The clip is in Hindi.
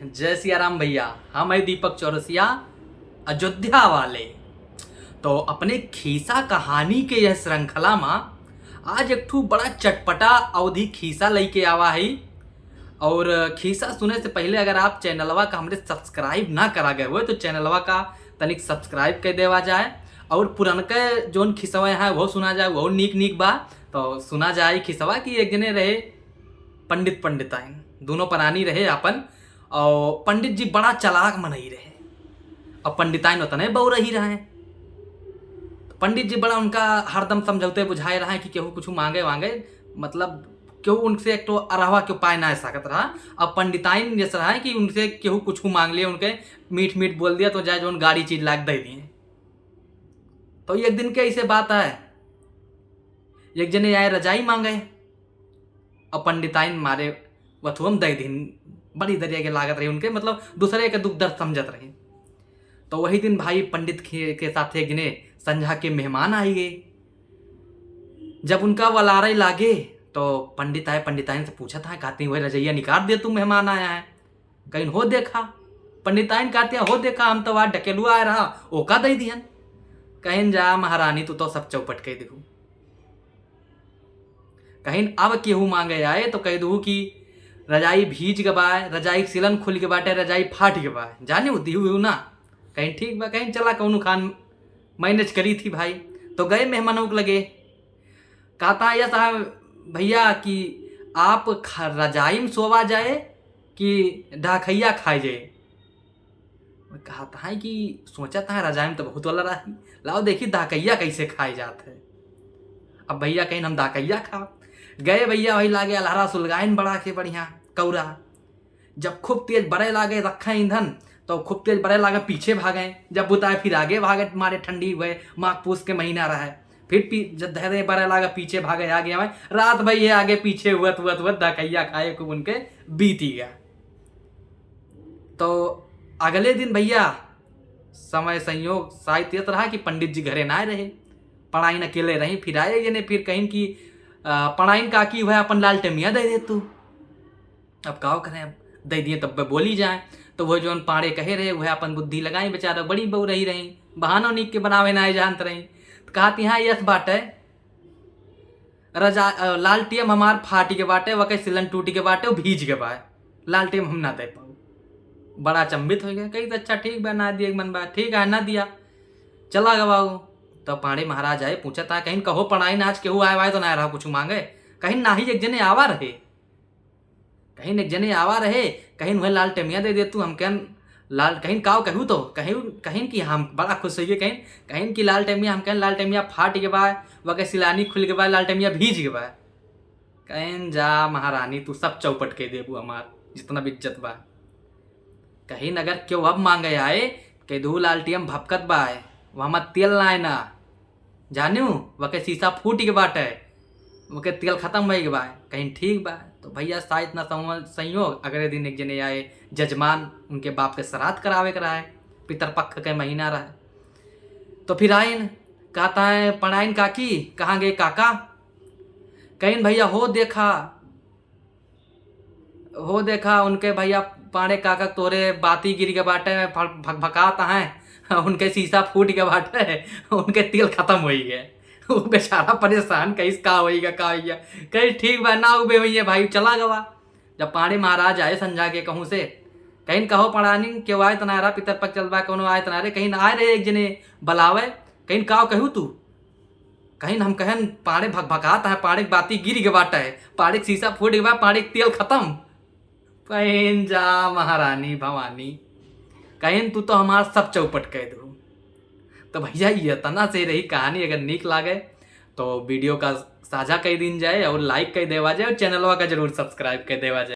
जय सिया राम भैया। हम है दीपक चौरसिया अयोध्या वाले। तो अपने खीसा कहानी के यह श्रृंखला में आज एक ठू बड़ा चटपटा अवधि खीसा लेके आवा है। और खीसा सुने से पहले अगर आप चैनलवा का हमरे सब्सक्राइब ना करा गए हुए तो चैनलवा का तनिक सब्सक्राइब कर देवा जाए और पुरनके जोन खिसवा है वो सुना जाए, वो नीक नीक बा। तो सुना जाए खिसवा कि एक जने रहे पंडित पंडिताइन, दोनों प्राणी रहे अपन। और पंडित जी बड़ा चालाक मनई रहे और पंडिताइन उतने बहु रही रहे। पंडित जी बड़ा उनका हरदम समझौते बुझाए रहा कि केहू कुछ मांगे वांगे, मतलब केहू उनसे एक तो अरहवा के उपाय ना सकत रहा। अब पंडिताइन जैसा रहा कि उनसे केहू कुछ मांग लिया, उनके मीठ मीठ बोल दिया तो जाए जो गाड़ी चीज लाग दे दिए। तो एक दिन के ऐसे बात है, एक जने आए रजाई मांगे और पंडिताइन मारे वथुअम दे दिन। बड़ी दरिया के लागत रही उनके, मतलब दूसरे के दुख दर्द समझत रही। तो वही दिन भाई पंडित के साथ एक जने संझा के मेहमान आई गए। जब उनका वलारे लागे तो पंडित आए, पंडिताइन से पूछा था, कहती वही रजैया निकाल दे, तू मेहमान आया है। कहीं हो देखा, पंडिताइन कहते हो देखा, हम तो आज ढकेलू आया रहा ओका दे दियन। कहीं जा महारानी तू तो सब चौपट कह दू। कहीं अब केहू मांगे आए तो कह दू कि रजाई भीज के बाय, रजाई सिलन खुल के बाटे, रजाई फाट के बाय, जाने वो दिहू ना। कहीं ठीक बा, कहीं चला कौन खान मैनेज करी थी भाई। तो गए मेहमानों के लगे, कहता है साहब भैया कि आप रजाई में सोवा जाए कि ढाखैया खाए जाए। कहता है कि सोचा था रजाई में तो बहुत वाला रही, लाओ देखी ढाकैया कैसे खाए जाते है। अब भैया कहीं हम ढाकैया खा गए। भैया वही लागे अलहरा सुलगाइन बड़ा के बढ़िया कौरा। जब खूब तेज बड़े लागे रखा ईंधन तो खूब तेज बड़े लागे पीछे भागे, जब बुताए फिर आगे भागे, मारे ठंडी हुए माघ पूस के महीना रहे। फिर जब धरे बड़े लागे पीछे भागे आगे आवे, रात भई आगे पीछे हुआ ढाकैया खाए को उनके बीती गया। तो अगले दिन भैया समय संयोग शायद ये रहा कि पंडित जी घरे ना रहे, पढ़ाई न अकेले रही। फिर आए ये ने फिर कहीं की पढ़ाई काकी हुआ अपन लाल टेमिया दे दे तू। अब काव करें, दे दिए तब बोली जाए। तो वो जो पाड़े कहे रहे वह अपन बुद्धि लगाई, बेचारा बड़ी बहु रही रही, बहानो नीक के बनावे ना जानत रही। तो कहती हाँ यस बाटे रजा लाल टेम हमार फाटी के बाटे, वह सिलन टूटी के बाटे, वो भीज के बाय, लाल टेम हम ना दे पाऊ। बड़ा चंबित हो गया, कही तो अच्छा ठीक बा ना दिए मन बा, ठीक है ना दिया, चला गवाऊ। तो पाड़े महाराज आए, पूछा था कहीं कहो पढ़ाई ना आज केहू आए वाए तो ना रहा कुछ मांगे। कहीं ना ही एक जने आवा रहे, कहीं एक जने आवा रहे, कहीं वह लाल टेमिया दे दे तू हम कहन लाल, कहीं काव कहू तो कहीं कि हम बड़ा खुश होइए, कहीं कि लाल टेमिया हम कहन लाल टेमिया फाट के बाद, वह सिलानी खुल के बाद, लाल टेमिया भीज के बाद। कहीं जा महारानी तू सब चौपट के देबू हमार जितना भी इज्जत बा। कहीं अगर क्यों अब मांगे आए कह दू लाल टेम भपकत बाय, वह मत तेल लाए ना जानू, वह शीशा फूट के बाटे, वह तेल खत्म हो गए बा। कहीं ठीक बा। तो भैया शायद ना संयोग अगले दिन एक जने आए जजमान, उनके बाप के श्राद्ध करावे कराए, पितरपक्ष के महीना रहे। तो फिर आइन, कहता है पढ़ाइन काकी कहाँ गए काका। कहीं भैया हो देखा उनके भैया पाड़े काका तोरे बाती गिर के बाटे में भकाता है, उनके शीशा फूट के बाटे, उनके तेल खत्म हो गए। वो बेचारा परेशान, कहीं का होइगा का होइगा। कहीं ठीक बा ना उबे भैया भाई चला गवा। जब पाड़े महाराज आए संझा के कहूँ से, कहीं कहो पढ़ानी क्यों आए तनारा पितर पक चल बा, कौन आए तनारे, कहीं आए रहे एक जने बलावे, कहीं काव कहू तू, कहीं हम कहन पाड़े भकाता है, पाड़े बाती गिर के बाटा है, पाड़े शीशा फूट के बाद, पाड़े तेल खत्म। कहीं जा महारानी भवानी, कहीं तू तो हमारा सब चौपट कह दू। तो भैया ये तना से रही कहानी। अगर नीक लागे तो वीडियो का साझा कर दिन जाए और लाइक कर देवा जाए और चैनलवा का जरूर सब्सक्राइब कर देवा जाए।